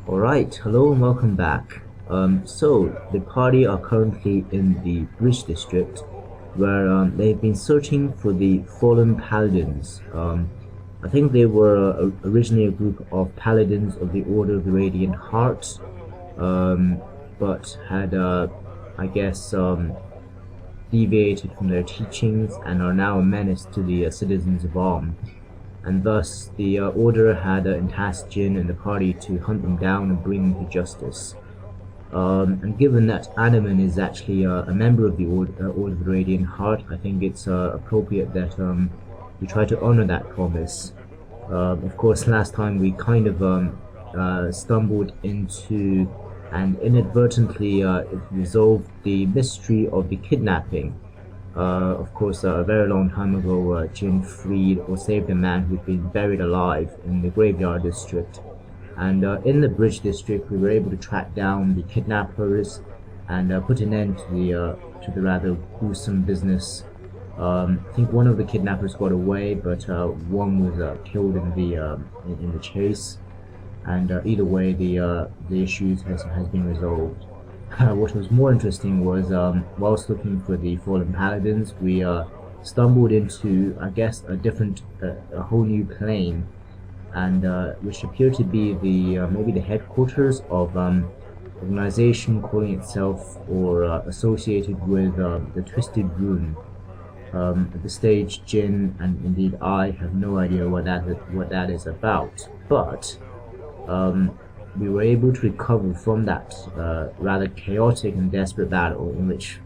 Alright, hello and welcome back. So, the party are currently in the Bridge District, where they've been searching for the fallen paladins. I think they were originally a group of paladins of the Order of the Radiant Heart, but had, I guess, deviated from their teachings and are now a menace to the citizens of Alm, and thus the Order had tasked Jin and the party to hunt them down and bring them to justice. And given that Imoen is actually a member of the Order of the Radiant Heart, I think it's appropriate that we try to honor that promise. Of course, last time we kind of stumbled into and inadvertently resolved the mystery of the kidnapping. Of course, a very long time ago, Jin freed or saved a man who'd been buried alive in the graveyard district. And in the Bridge District, we were able to track down the kidnappers and put an end to the rather gruesome business. I think one of the kidnappers got away, but one was killed in the chase. And either way, the issues has been resolved. What was more interesting was, whilst looking for the fallen paladins, we stumbled into, I guess, a whole new plane, and which appeared to be maybe the headquarters of organization calling itself or associated with the Twisted Rune. At this stage, Jin and indeed I have no idea what that is about, but we were able to recover from that rather chaotic and desperate battle in which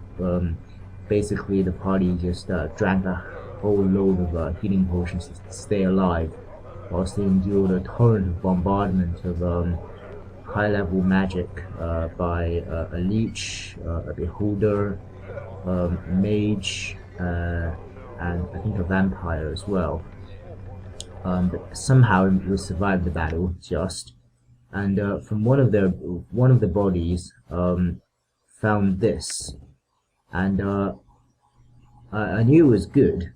basically the party just drank a whole load of healing potions to stay alive, whilst they endured a torrent of bombardment of high-level magic by a leech, a beholder, a mage, and I think a vampire as well. But somehow we survived the battle, and from one of the bodies found this, and I knew it was good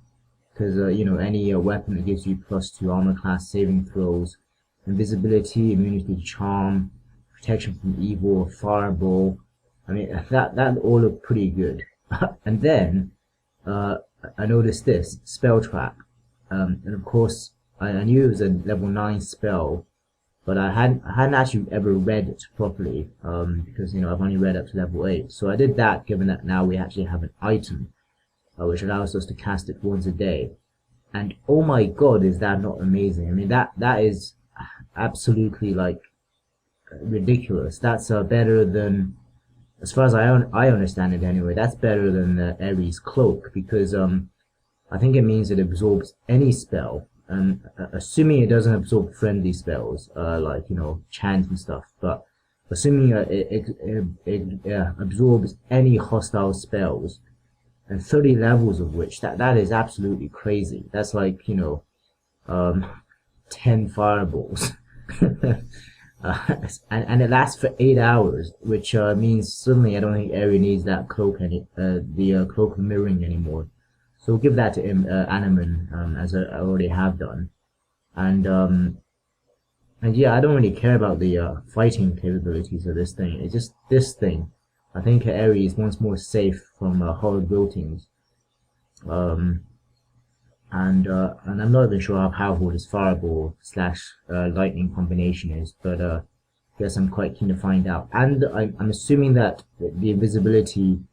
because any weapon that gives you +2 armor class saving throws, invisibility, immunity to charm, protection from evil, fireball. I mean that all looked pretty good. And then I noticed this spell trap, and of course I knew it was a level 9 spell, but I hadn't actually ever read it properly, because I've only read up to level 8. So I did that, given that now we actually have an item which allows us to cast it once a day. And oh my god, is that not amazing? I mean that is absolutely like ridiculous. That's better than, as far as I understand it anyway, that's better than Aerie's cloak, because I think it means it absorbs any spell. Assuming it doesn't absorb friendly spells, like chant and stuff, but assuming it absorbs any hostile spells, and 30 levels of which, that is absolutely crazy. That's like 10 fireballs. And it lasts for 8 hours, which means suddenly I don't think Aerie needs that cloak the cloak of mirroring anymore. So we'll give that to Imoen, as I already have done, and yeah, I don't really care about the fighting capabilities of this thing. It's just this thing. I think Aerie is once more safe from horrid wiltings, and I'm not even sure how powerful this fireball / lightning combination is, but I guess I'm quite keen to find out. And I'm assuming that the invisibility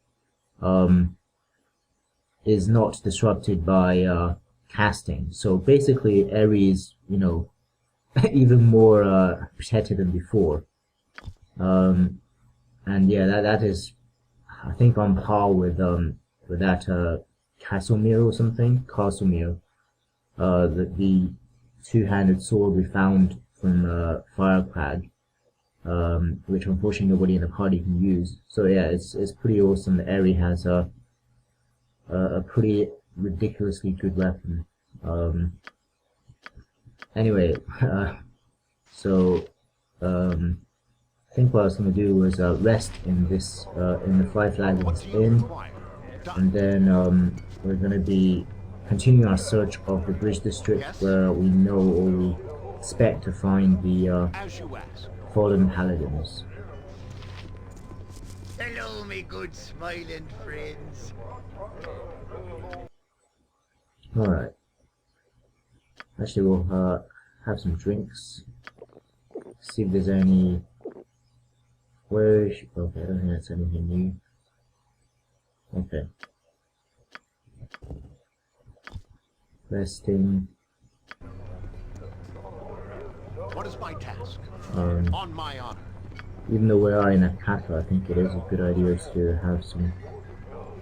is not disrupted by casting. So basically, Aerie is, even more protected than before. And yeah, that is, I think, on par with that Casimir or something. Casimir, the two-handed sword we found from Firecrag, which unfortunately nobody in the party can use. So yeah, it's pretty awesome that Aerie has a pretty ridiculously good weapon. Anyway, so I think what I was going to do was rest in this in the Five Flagons Inn, and then we're going to be continuing our search of the Bridge District, where we know all the expect to find the fallen paladins. Hello, me good smiling friends. Alright. Actually, we'll have some drinks. See if there's any. Okay, I don't think that's anything new. Okay. Resting. What is my task? Um, On my honor. Even though we are in a kata, I think it is a good idea to have some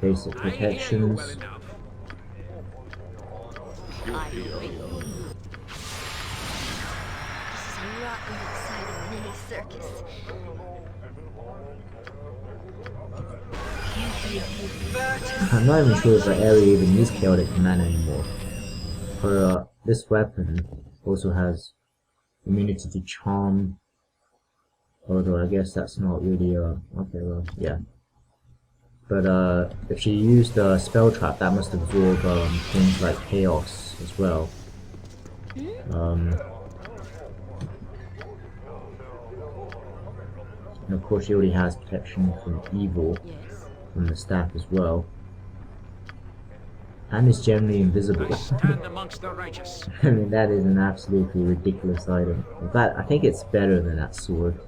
basic protections. This is a lot of exciting mini circus. I'm not even sure if the Aerie even uses chaotic mana anymore. For this weapon also has immunity to charm, although I guess that's not really okay, well, yeah. But if she used a spell trap, that must absorb things like chaos as well. And of course she already has protection from evil from the staff as well. And is generally invisible. Stand amongst the righteous. I mean, that is an absolutely ridiculous item. In fact, I think it's better than that sword.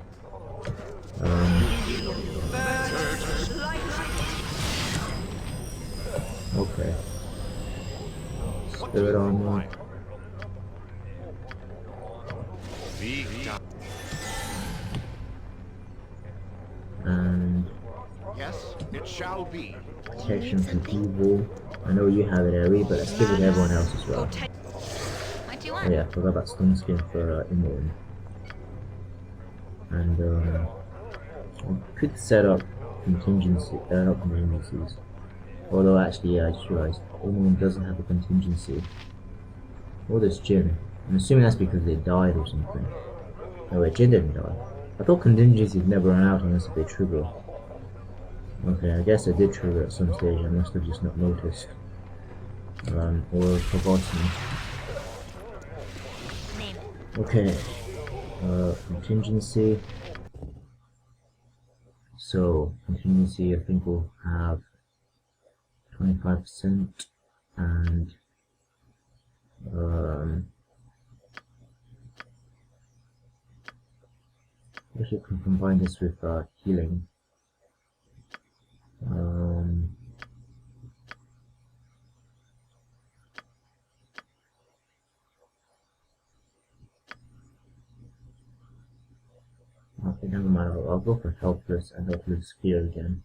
Okay. Spirit armor. And Yes, it shall be. protection from evil. I know you have it, Aerie, but let's give it to everyone else as well. What do you Oh want? yeah, I forgot about stone skin for Imoen. And I could set up contingency, not contingencies. Although actually, yeah, I just realized Imoen doesn't have a contingency. Or this Jin. I'm assuming that's because they died or something. No wait, Jin didn't die. I thought contingencies never run out unless they trigger. Okay, I guess it did trigger at some stage, I must have just not noticed. Or forgotten. Name it. Okay, contingency. So, contingency I think we'll have 25% and I guess we can combine this with healing. Okay, never mind. I'll go for helpless and helpless fear again.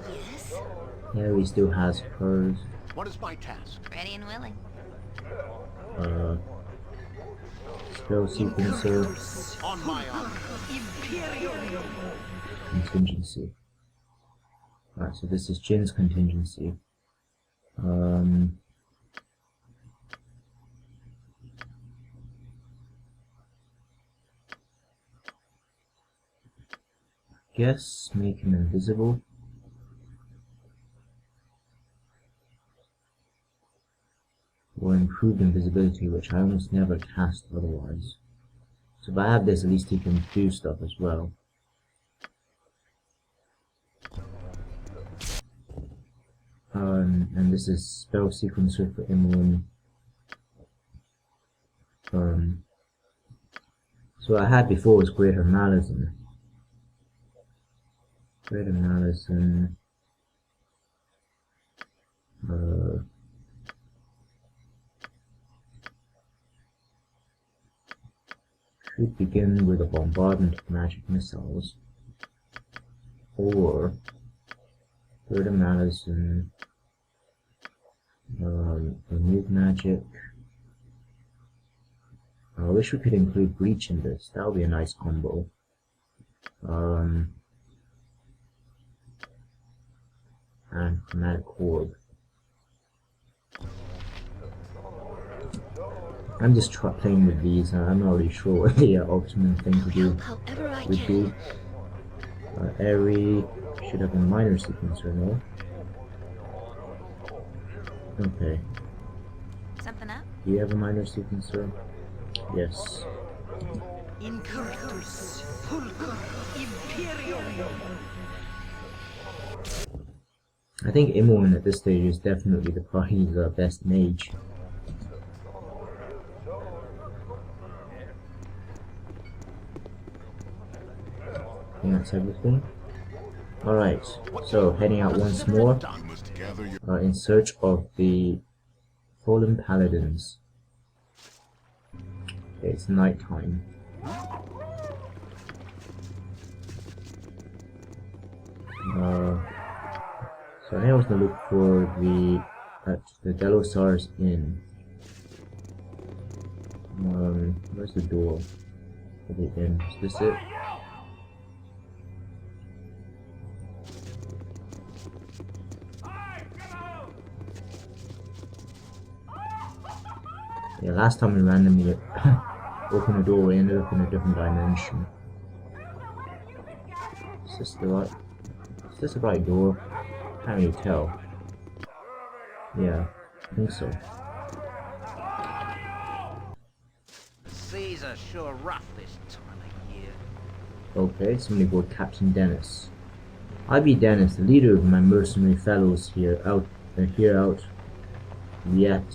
Yes. Aerie still has hers. What is my task? Ready and willing. Spell sequencer. On my honor. Contingency. Alright, so this is Jin's contingency. Guess make him invisible. Or improved invisibility, which I almost never cast otherwise. So if I have this, at least he can do stuff as well. And this is spell sequencer for Imoen. So I had before was Greater Malison. Greater Malison. Should begin with a bombardment of magic missiles. Or Greater Malison. Remove magic. I wish we could include breach in this. That would be a nice combo. And chromatic orb. I'm just playing with these. I'm not really sure what the optimum thing to do However I would be. Aerie should have a minor sequencer, no? Okay. Something up? Do you have a minor sequencer? Yes. Incartus Fulcrum Imperium. I think Imoen at this stage is definitely the party's best mage. I think that's everything. Alright, so heading out once more in search of the fallen paladins. Okay, it's night time. So I was gonna look for the Delosar's Inn. Where's the door for the inn? Is this it? Yeah, last time we randomly opened the door, we ended up in a different dimension. Is this the right door? Can't really tell. Yeah, I think so. The seas are sure rough this time of year. Okay, somebody called Captain Dennis. I be Dennis, the leader of my mercenary fellows here out the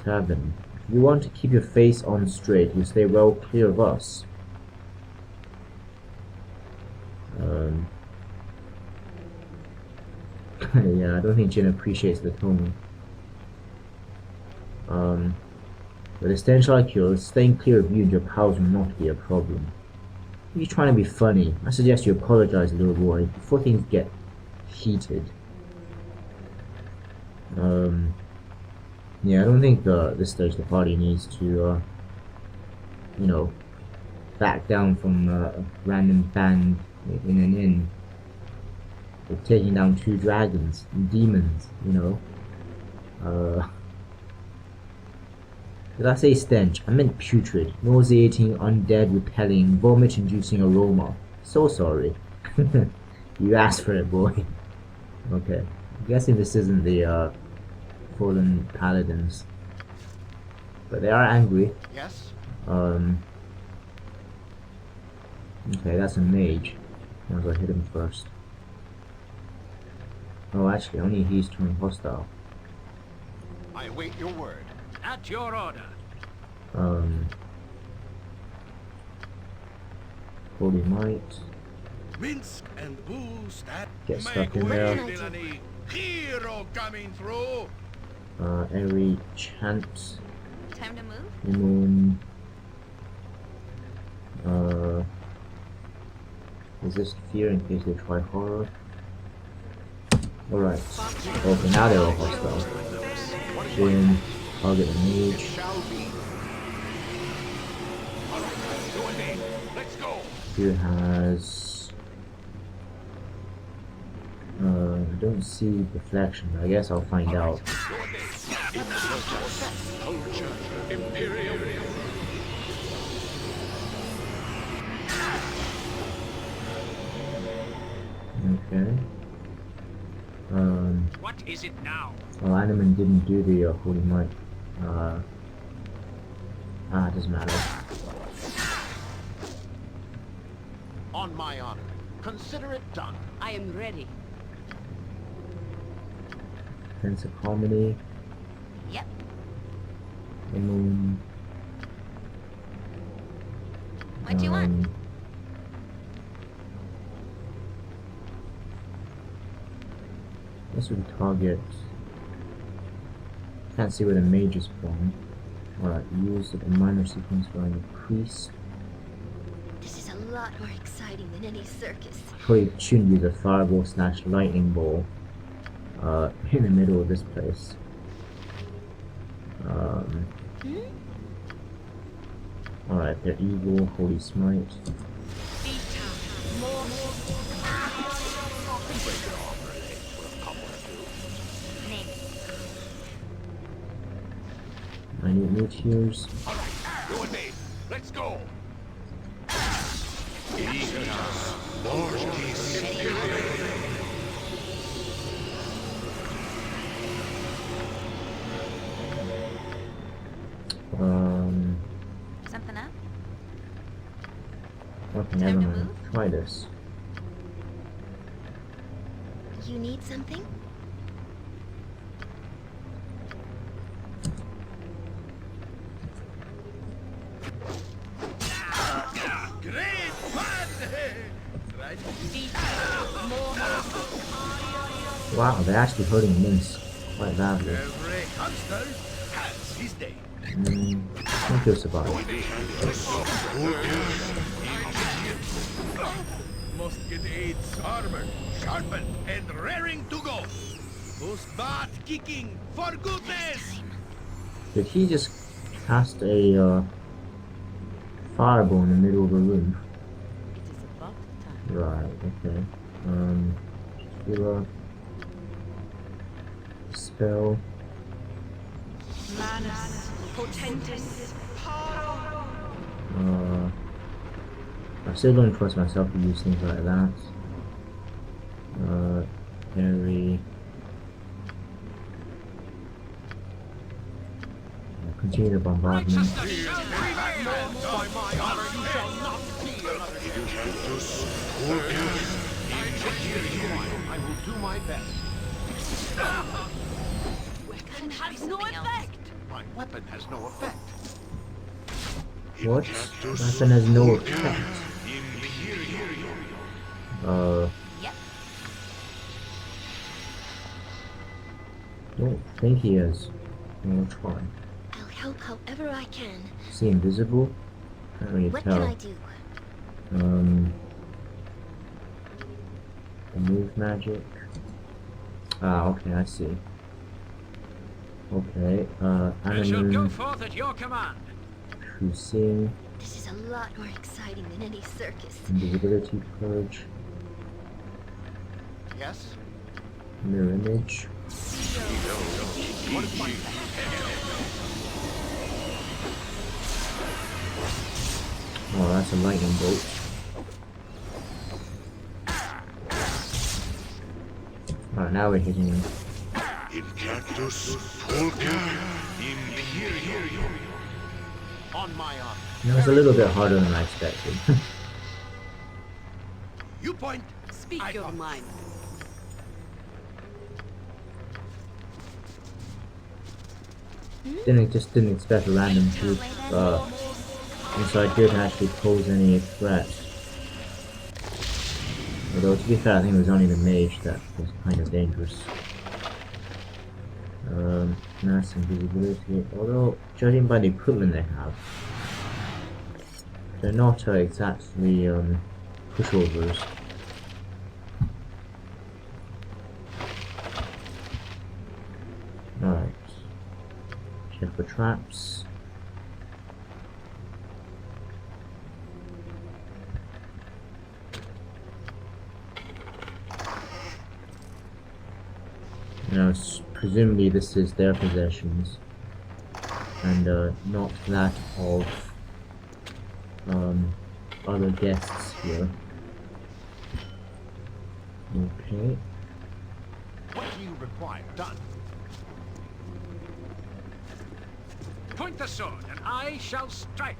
tavern. If you want to keep your face on straight, you stay well clear of us. Yeah, I don't think Jin appreciates the tone. With a stench like yours, staying clear of you and your pals will not be a problem. If you're trying to be funny, I suggest you apologize, little boy, before things get heated. Yeah, I don't think this stage the party needs to, you know, back down from a random band in an inn. They're taking down 2 dragons and demons, you know. Did I say stench? I meant putrid, nauseating, undead, repelling, vomit-inducing aroma. So sorry. You asked for it, boy. Okay. I'm guessing this isn't the fallen paladins. But they are angry. Yes? Okay, that's a mage. Might as well hit him first. Oh, actually, only he's turned hostile. I await your word. At your order. Holy might. Minsk and boost that. Get stuck in there. Hero coming through. Aerie chant. Time to move? Imoen. Resist fear in case they try horror. Alright. Okay, now they're all hostile. Jin, target the mage. Shall be. Let's go. Here has... I don't see deflection, I guess I'll find out. Okay. What is it now? Well, Animan didn't do the Holy Might. It doesn't matter. On my honor. Consider it done. I am ready. Defense of Harmony. Yep. Imoen. What do you want? This would target. Can't see where the mage is from. Alright, use a minor sequence for the priest. This is a lot more exciting than any circus. Probably shouldn't use a fireball slash lightning ball in the middle of this place. Alright, they're evil, holy smite. Name. I need meteors. You and me. Let's go. Okay, never mind. Try this. You need something? Great fun! Right? Wow, they're actually hurting Mince quite badly. Every hamster has his day. I think he'll survive. Must get aids armored, sharpened, and raring to go. Who's butt kicking for goodness? Did he just cast a fireball in the middle of a room? It is about time. Right, okay. Healer. Spell. Manus, potentis, paro. I still don't trust myself to use things like that. Aerie. Continue the bombardment. I will do my best. Weapon has no effect. My weapon has no effect. What? Weapon has no effect. Yep. Don't think he is. I'll try. I'll help however I can. Is he invisible? Can't really What tell. can I do? Move magic. Ah, okay, I see. Okay, I shall go animal, forth at your command. Cruising, This is a lot more exciting than any circus. invisibility purge, Yes? mirror image. Oh, that's a lightning bolt. Alright, now we're hitting him. On my honor. It was a little bit harder than I expected. You point. Speak I your follow. mind. Didn't expect a random group, and so I didn't actually pose any threat. Although to be fair, I think it was only the mage that was kind of dangerous. Mass invisibility, although judging by the equipment they have, they're not exactly pushovers. Alright. Check for traps. Now, presumably this is their possessions, and not that of other guests here. Okay. What do you require? Done. Point the sword, and I shall strike.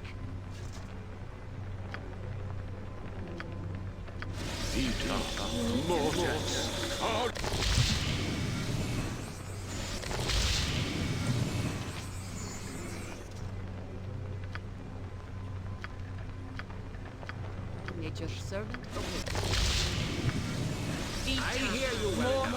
Nature's servant awaits. I hear you, well.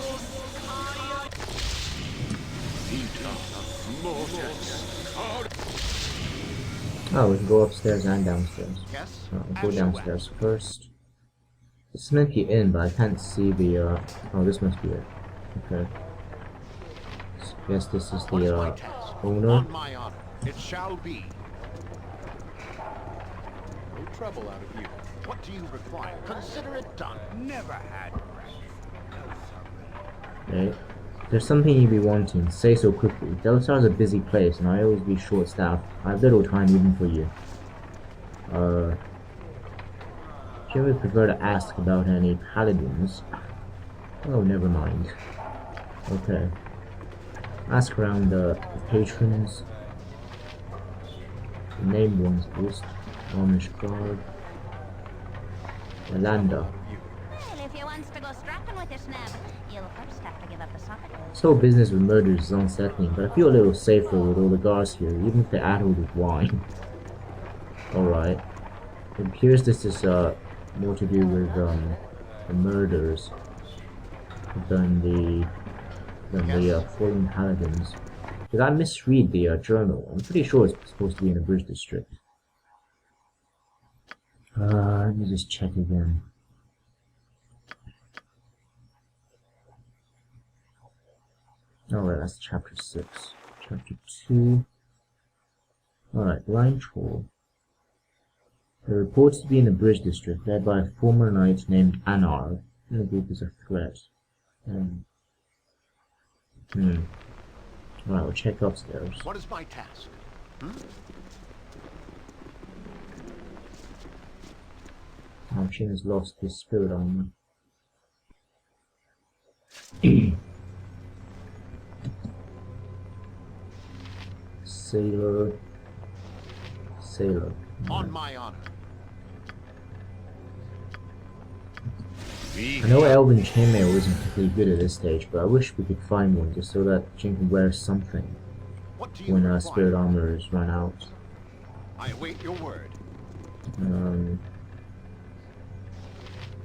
Oh, we can go upstairs and downstairs. Yes? We'll As go you downstairs first. This meant to be in, but I can't see the, oh, this must be it. Okay. So I guess this is What is my the, task? owner. On my honor. It shall be. No trouble out of you. What do you require? Consider it done. Never had Okay. If there's something you be wanting, say so quickly. Delisar is a busy place, and I always be short-staffed. I have little time even for you. If you would prefer to ask about any paladins, oh, never mind. Okay. Ask around the patrons. The named ones first. Amish guard. Yolanda. Well, if you wants to go strapping with your snab, you'll first have to give up the socket. This whole business with murders is unsettling, but I feel a little safer with all the guards here, even if they're addled with wine. Alright. It appears this is more to do with the murders than the fallen paladins. Did I misread the journal? I'm pretty sure it's supposed to be in the Bridge District. Let me just check again. Alright, that's chapter 6. Chapter 2. Alright, Blind Troll. They're reported to be in the Bridge District, led by a former knight named Anar. And the group is a threat. Alright, we'll check upstairs. What is my task? Chin has lost his spirit armor. Sailor. On my honor. I know Elven chainmail isn't particularly good at this stage, but I wish we could find one just so that Jin can wear something What do you when require? spirit armor is run out. I await your word.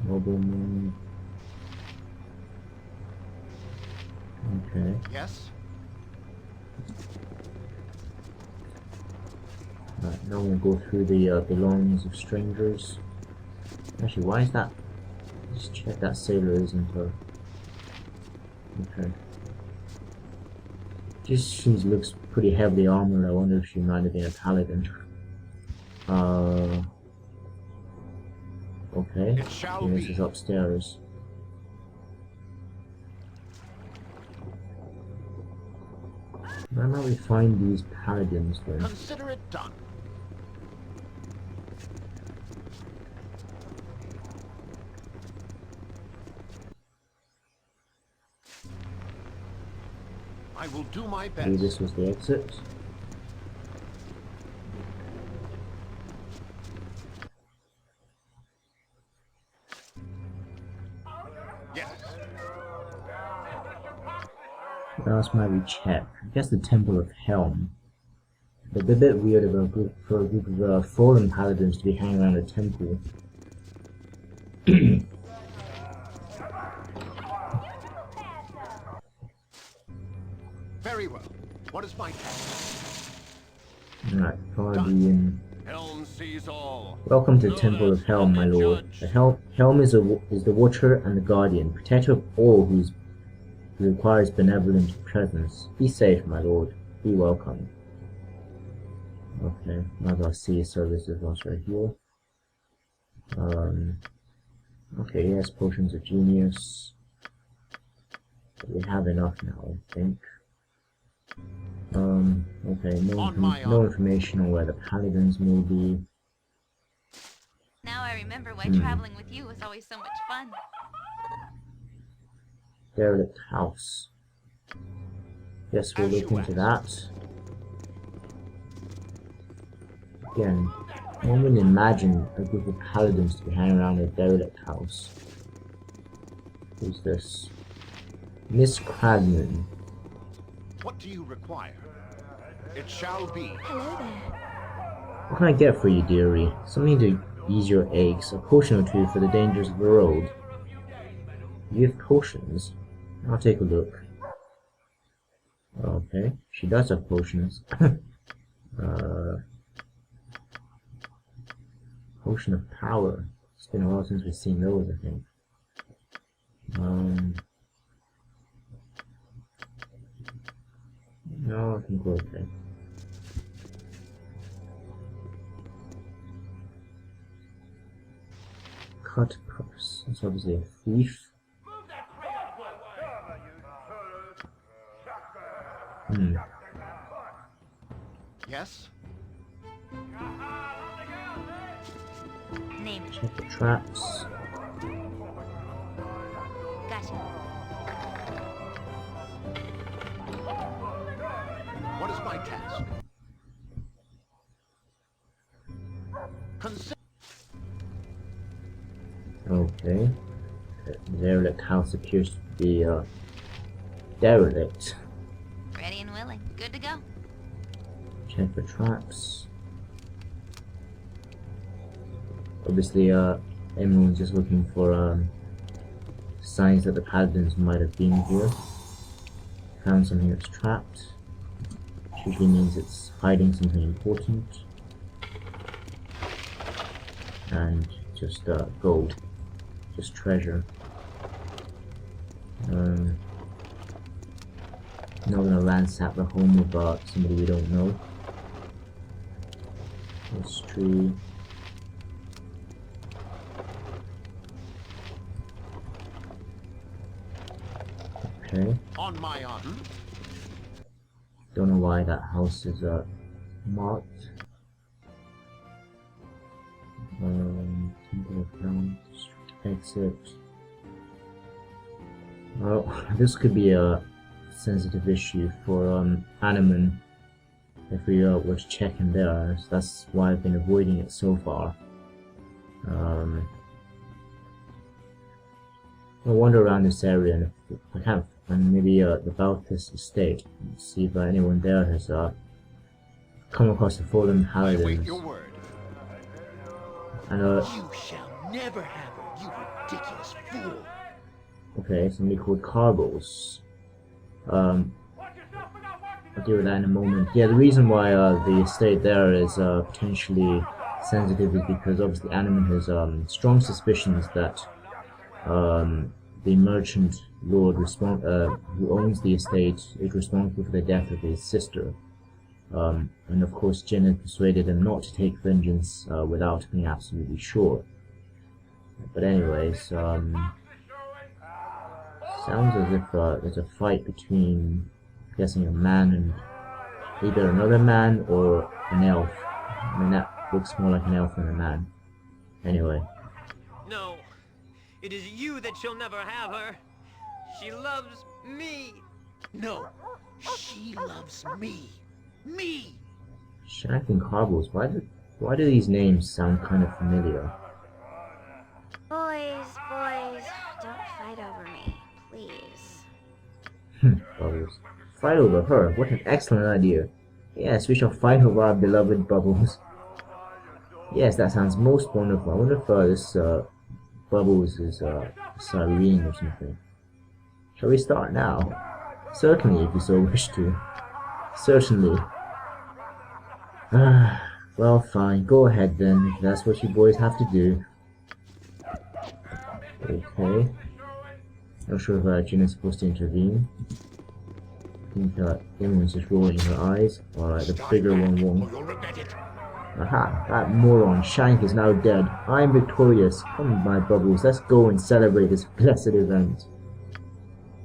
Nobleman. Okay. Yes? Right, now we'll go through the belongings of strangers. Actually, why is that? Just check that sailor isn't her. Okay. She looks pretty heavily armored. I wonder if she might have been a paladin. Okay. It shall This be. is upstairs. Where might we find these paladins then? Consider it done. I will do my Maybe best. this was the exit. Yes. What else might we check? I guess the Temple of Helm. It'd be a bit weird of for a group of fallen paladins to be hanging around a temple. Very well. What is my task? Alright, Guardian. Helm sees all. Welcome to the Temple of Helm, my lord. The Helm is the Watcher and the Guardian, protector of all who requires benevolent presence. Be safe, my lord. Be welcome. Okay, another sea services also right here. Okay, yes, potions of genius. But we have enough now, I think. Okay, no information on where the paladins may be. Now I remember why traveling with you was always so much fun. Derelict house. Yes, we'll look into that. Again, one would imagine a group of paladins to be hanging around a derelict house. Who's this? Miss Cragman. What do you require? It shall be. Hello there. What can I get for you, dearie? Something to ease your aches, a potion or two for the dangers of the road. You have potions? I'll take a look. Okay, she does have potions. Potion of power. It's been a while since we've seen those, I think. No, I think we're okay. Cut purse. That's obviously a thief. Yes? Name it. Check the traps. Gotcha. What is my task? Okay. The derelict house appears to be derelict. Ready and willing. Good to go. Check for traps. Obviously, everyone's just looking for signs that the paladins might have been here. Found something that's trapped, which usually means it's hiding something important. And just gold, just treasure. Not gonna ransack the home of somebody we don't know. History. Okay. On my honor. Don't know why that house is marked. Temple of Ground, exit. Well, this could be a sensitive issue for Imoen if we were to check in there. So that's why I've been avoiding it so far. I'll wander around this area, and if I can't, and maybe the Baltus estate, and see if anyone there has come across the fallen I await paladins. your word. And You shall never have her, you ridiculous fool. okay, somebody called Carbos. I'll deal with that in a moment. Yeah, the reason why the estate there is potentially sensitive is because obviously Imoen has strong suspicions that the merchant lord who owns the estate is responsible for the death of his sister. And of course Jin had persuaded him not to take vengeance without being absolutely sure. But anyways, sounds as if there's a fight between, I'm guessing, a man and either another man or an elf. I mean, that looks more like an elf than a man. Anyway. No, it is you that shall never have her. She loves me. No, she loves me. Me! Shank and Carbos, why do these names sound kind of familiar? Boys, don't fight over me, please. Bubbles. Fight over her, what an excellent idea. Yes, we shall fight over our beloved Bubbles. Yes, that sounds most wonderful. I wonder if this Bubbles is Cyrene or something. Shall we start now? Certainly, if you so wish to. Certainly. Well, fine. Go ahead then, if that's what you boys have to do. Okay. Not sure if Jin is supposed to intervene. I think Imoen's just rolling her eyes. Alright, the bigger one won't. You'll regret it. Aha, that moron Shank is now dead. I am victorious. Come, my Bubbles, let's go and celebrate this blessed event.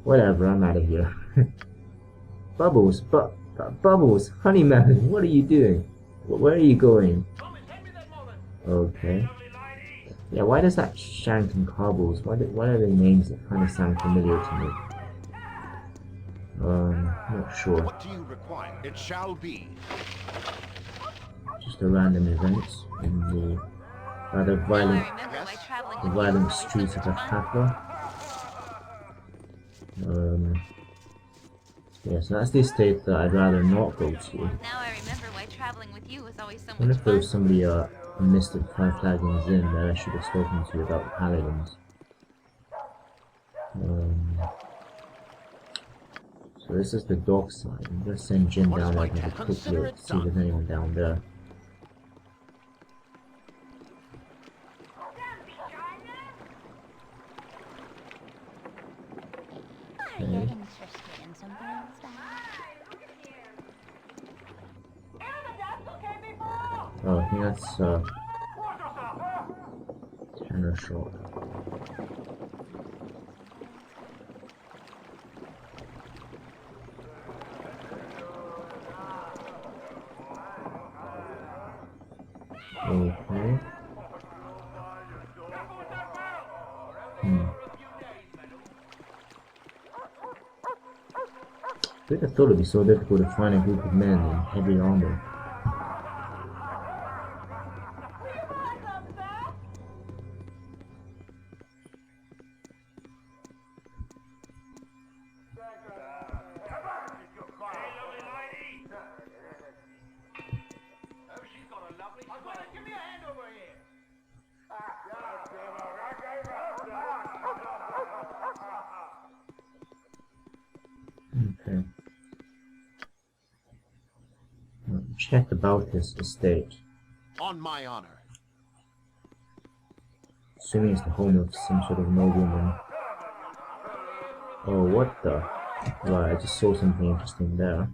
Whatever, I'm out of here. Bubbles, Bubbles, Honeyman, what are you doing? Where are you going? Okay. Yeah, why does that Shank and Cobbles, why are they names that kind of sound familiar to me? Not sure. What do you require? It shall be. Just a random event in the rather violent, streets of Akaka. Yeah, so that's the estate that I'd rather not go to. Now I remember why traveling with you was always so I wonder much if there was fun. somebody, a mystic 5 Flagons in that I should have spoken to about the paladins. So this is the dock side. I'm gonna send Jin What is down there my and have a task? quick Consider look, it see if there's done. anyone down there. Are you interested in some girls Oh, I think that's Tanner Short. Okay. I think I thought it'd be so difficult to find a group of men in heavy armor. Okay. Check about his estate. On my honor. Assuming it's the home of some sort of nobleman. Oh, what the? Right, I just saw something interesting there.